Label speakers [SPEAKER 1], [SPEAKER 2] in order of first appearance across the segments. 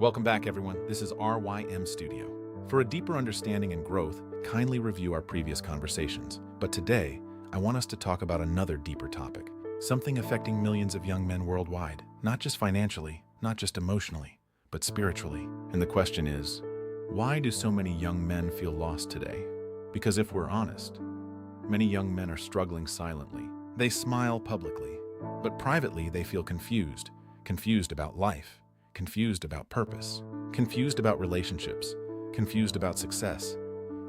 [SPEAKER 1] Welcome back, everyone. This is RYM Studio. For a deeper understanding and growth, kindly review our previous conversations. But today, I want us to talk about another deeper topic, something affecting millions of young men worldwide, not just financially, not just emotionally, but spiritually. And the question is, why do so many young men feel lost today? Because if we're honest, many young men are struggling silently. They smile publicly, but privately they feel confused about life, confused about purpose, confused about relationships, confused about success.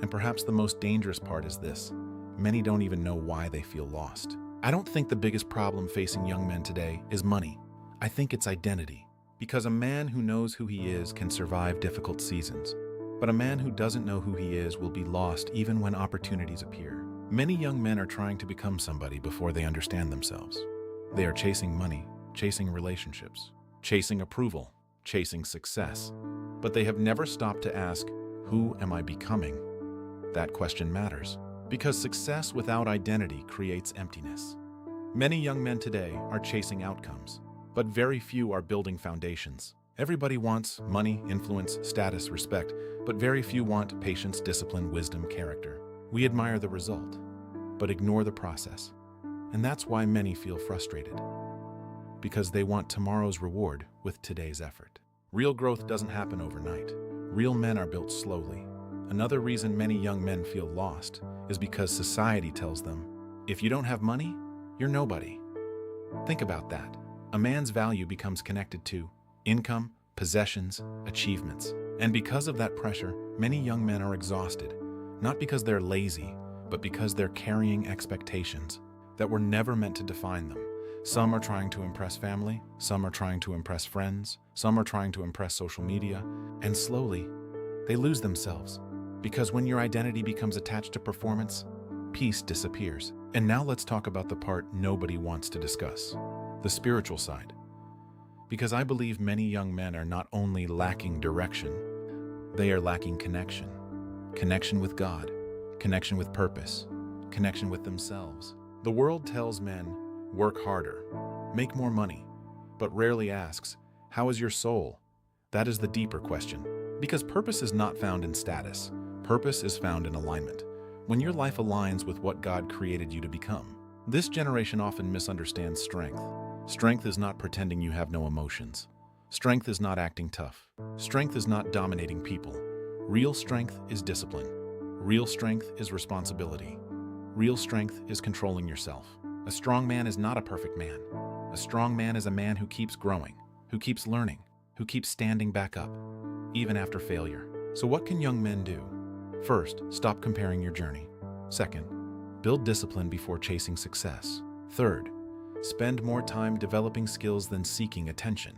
[SPEAKER 1] And perhaps the most dangerous part is this: many don't even know why they feel lost. I don't think the biggest problem facing young men today is money. I think it's identity. Because a man who knows who he is can survive difficult seasons. But a man who doesn't know who he is will be lost even when opportunities appear. Many young men are trying to become somebody before they understand themselves. They are chasing money, chasing relationships, chasing approval, chasing success. But they have never stopped to ask, who am I becoming? That question matters, because success without identity creates emptiness. Many young men today are chasing outcomes, but very few are building foundations. Everybody wants money, influence, status, respect, but very few want patience, discipline, wisdom, character. We admire the result, but ignore the process. And that's why many feel frustrated, because they want tomorrow's reward with today's effort. Real growth doesn't happen overnight. Real men are built slowly. Another reason many young men feel lost is because society tells them, if you don't have money, you're nobody. Think about that. A man's value becomes connected to income, possessions, achievements. And because of that pressure, many young men are exhausted, not because they're lazy, but because they're carrying expectations that were never meant to define them. Some are trying to impress family, some are trying to impress friends, some are trying to impress social media, and slowly, they lose themselves. Because when your identity becomes attached to performance, peace disappears. And now let's talk about the part nobody wants to discuss, the spiritual side. Because I believe many young men are not only lacking direction, they are lacking connection. Connection with God, connection with purpose, connection with themselves. The world tells men, work harder, make more money, but rarely asks, how is your soul? That is the deeper question. Because purpose is not found in status. Purpose is found in alignment. When your life aligns with what God created you to become. This generation often misunderstands strength. Strength is not pretending you have no emotions. Strength is not acting tough. Strength is not dominating people. Real strength is discipline. Real strength is responsibility. Real strength is controlling yourself. A strong man is not a perfect man. A strong man is a man who keeps growing, who keeps learning, who keeps standing back up, even after failure. So what can young men do? First, stop comparing your journey. Second, build discipline before chasing success. Third, spend more time developing skills than seeking attention.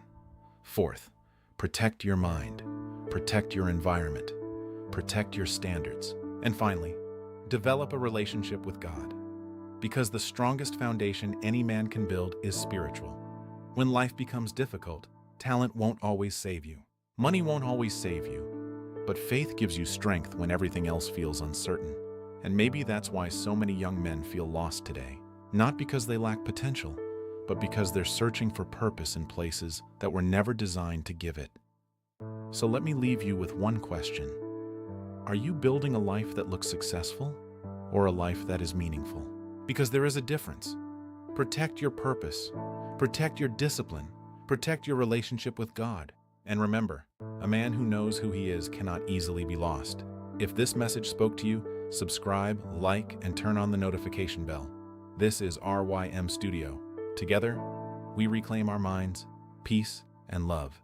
[SPEAKER 1] Fourth, protect your mind, protect your environment, protect your standards. And finally, develop a relationship with God. Because the strongest foundation any man can build is spiritual. When life becomes difficult, talent won't always save you. Money won't always save you. But faith gives you strength when everything else feels uncertain. And maybe that's why so many young men feel lost today. Not because they lack potential, but because they're searching for purpose in places that were never designed to give it. So let me leave you with one question. Are you building a life that looks successful, or a life that is meaningful? Because there is a difference. Protect your purpose. Protect your discipline. Protect your relationship with God. And remember, a man who knows who he is cannot easily be lost. If this message spoke to you, subscribe, like, and turn on the notification bell. This is RYM Studio. Together, we reclaim our minds, peace, and love.